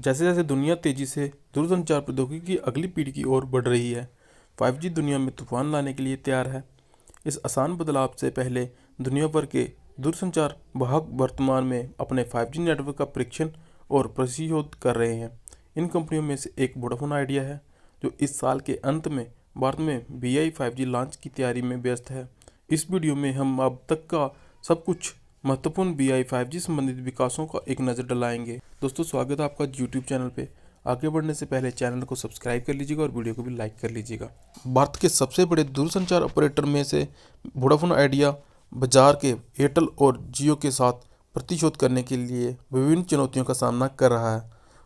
जैसे जैसे दुनिया तेजी से दूरसंचार प्रौद्योगिकी की अगली पीढ़ी की ओर बढ़ रही है, 5G दुनिया में तूफान लाने के लिए तैयार है। इस आसान बदलाव से पहले दुनिया भर के दूरसंचार वाहक वर्तमान में अपने 5G नेटवर्क का परीक्षण और प्रशिक्षोध कर रहे हैं। इन कंपनियों में से एक वोडाफोन आइडिया है, जो इस साल के अंत में भारत में VI 5G लॉन्च की तैयारी में व्यस्त है। इस वीडियो में हम अब तक का सब कुछ महत्वपूर्ण VI 5G संबंधित विकासों का एक नज़र डलाएंगे। दोस्तों, स्वागत है आपका YouTube चैनल पे। आगे बढ़ने से पहले चैनल को सब्सक्राइब कर लीजिएगा और वीडियो को भी लाइक कर लीजिएगा। भारत के सबसे बड़े दूरसंचार ऑपरेटर में से वोडाफोन आइडिया बाजार के एयरटेल और जियो के साथ प्रतिशोध करने के लिए विभिन्न चुनौतियों का सामना कर रहा है।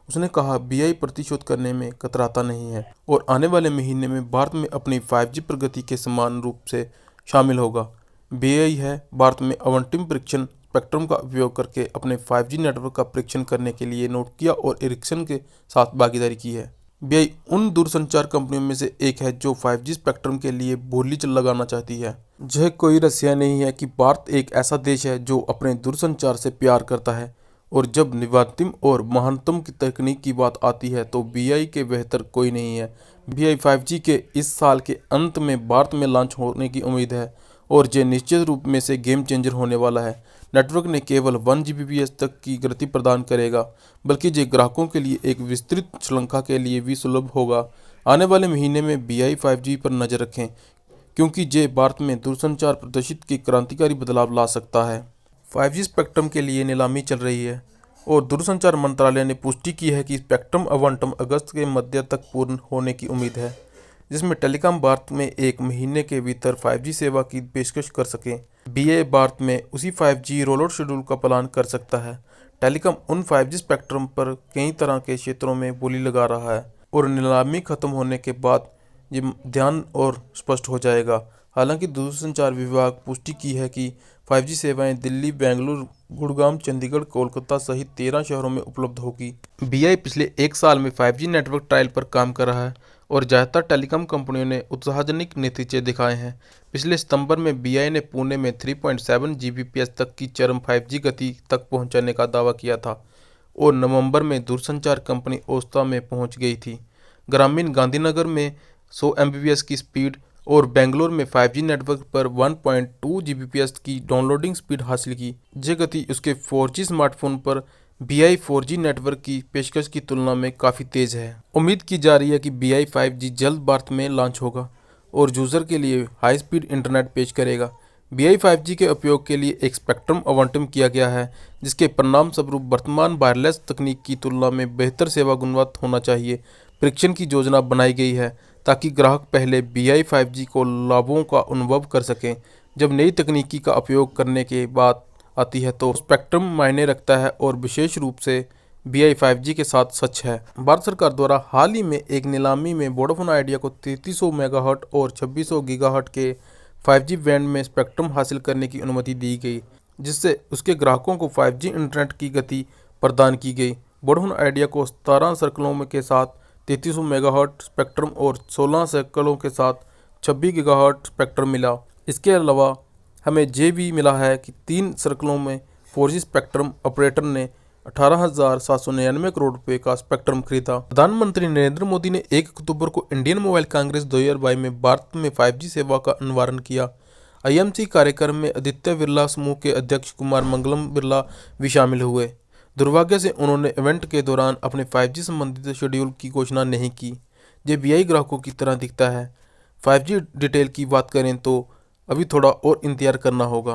उसने कहा, VI प्रतिशोध करने में कतराता नहीं है और आने वाले महीने में भारत में अपनी 5G प्रगति के समान रूप से शामिल होगा। VI है भारत में आवंटित परीक्षण स्पेक्ट्रम का उपयोग करके अपने 5G नेटवर्क का परीक्षण करने के लिए नोकिया और एरिक्सन के साथ भागीदारी की है। VI उन दूरसंचार कंपनियों में से एक है जो 5G स्पेक्ट्रम के लिए बोली लगाना चाहती है। यह कोई रहस्य नहीं है कि भारत एक ऐसा देश है जो अपने दूरसंचार से प्यार करता है, और जब नवीनतम और महानतम की तकनीक की बात आती है तो VI के बेहतर कोई नहीं है। VI 5G के इस साल के अंत में भारत में लॉन्च होने की उम्मीद है और ये निश्चित रूप में से गेम चेंजर होने वाला है। नेटवर्क ने केवल 1 Gbps तक की गति प्रदान करेगा, बल्कि ये ग्राहकों के लिए एक विस्तृत श्रृंखला के लिए भी सुलभ होगा। आने वाले महीने में VI 5G पर नज़र रखें, क्योंकि ये भारत में दूरसंचार प्रदर्शित की क्रांतिकारी बदलाव ला सकता है। 5G स्पेक्ट्रम के लिए नीलामी चल रही है और दूरसंचार मंत्रालय ने पुष्टि की है कि स्पेक्ट्रम आवंटन अगस्त के मध्य तक पूर्ण होने की उम्मीद है, जिसमें टेलीकॉम भारत में 1 महीने के भीतर 5G सेवा की पेशकश कर सकें। VI भारत में उसी 5G रोलआउट शेड्यूल का प्लान कर सकता है। टेलीकॉम उन 5G स्पेक्ट्रम पर कई तरह के क्षेत्रों में बोली लगा रहा है और नीलामी खत्म होने के बाद ये ध्यान और स्पष्ट हो जाएगा। हालांकि दूरसंचार विभाग पुष्टि की है कि 5G सेवाएं दिल्ली, बेंगलुरु, गुड़गांव, चंडीगढ़, कोलकाता सहित 13 शहरों में उपलब्ध होगी। VI पिछले 1 साल में 5G नेटवर्क ट्रायल पर काम कर रहा है और ज़्यादातर टेलीकॉम कंपनियों ने उत्साहजनक नतीजे दिखाए हैं। पिछले सितंबर में VI ने पुणे में 3.7 Gbps तक की चरम 5G गति तक पहुंचाने का दावा किया था और नवंबर में दूरसंचार कंपनी ओस्ता में पहुंच गई थी। ग्रामीण गांधीनगर में 100 Mbps की स्पीड और बेंगलोर में 5G नेटवर्क पर 1.2 Gbps की डाउनलोडिंग स्पीड हासिल की। यह गति उसके 4G स्मार्टफोन पर VI 4G नेटवर्क की पेशकश की तुलना में काफ़ी तेज़ है। उम्मीद की जा रही है कि VI 5G जल्द भारत में लॉन्च होगा और यूज़र के लिए हाई स्पीड इंटरनेट पेश करेगा। VI 5G के उपयोग के लिए एक स्पेक्ट्रम आवंटन किया गया है, जिसके परिणाम स्वरूप वर्तमान वायरलेस तकनीक की तुलना में बेहतर सेवा गुणवत्ता होना चाहिए। परीक्षण की योजना बनाई गई है ताकि ग्राहक पहले VI 5G को लाभों का अनुभव कर सकें। जब नई तकनीकी का उपयोग करने के बाद आती है तो स्पेक्ट्रम मायने रखता है और विशेष रूप से VI 5G के साथ सच है। भारत सरकार द्वारा हाल ही में एक नीलामी में वोडाफोन आइडिया को 3300 मेगाहर्ट्ज और 2600 गीगाहर्ट्ज के 5G बैंड में स्पेक्ट्रम हासिल करने की अनुमति दी गई, जिससे उसके ग्राहकों को 5G इंटरनेट की गति प्रदान की गई। वोडाफोन आइडिया को 17 सर्कलों के साथ 3300 मेगाहर्ट्ज स्पेक्ट्रम और 16 सर्कलों के साथ 26 गीगाहर्ट्ज स्पेक्ट्रम मिला। इसके अलावा हमें ये भी मिला है कि 3 सर्कलों में 4G स्पेक्ट्रम ऑपरेटर ने 18,799 करोड़ रुपए का स्पेक्ट्रम खरीदा। प्रधानमंत्री नरेंद्र मोदी ने 1 अक्टूबर को इंडियन मोबाइल कांग्रेस 2022 में भारत में 5G सेवा का अनावरण किया। IMC कार्यक्रम में आदित्य बिरला समूह के अध्यक्ष कुमार मंगलम बिरला भी शामिल हुए। दुर्भाग्य से उन्होंने इवेंट के दौरान अपने 5G संबंधित शेड्यूल की घोषणा नहीं की। ये VI ग्राहकों की तरह दिखता है। 5G डिटेल की बात करें तो अभी थोड़ा और इंतजार करना होगा।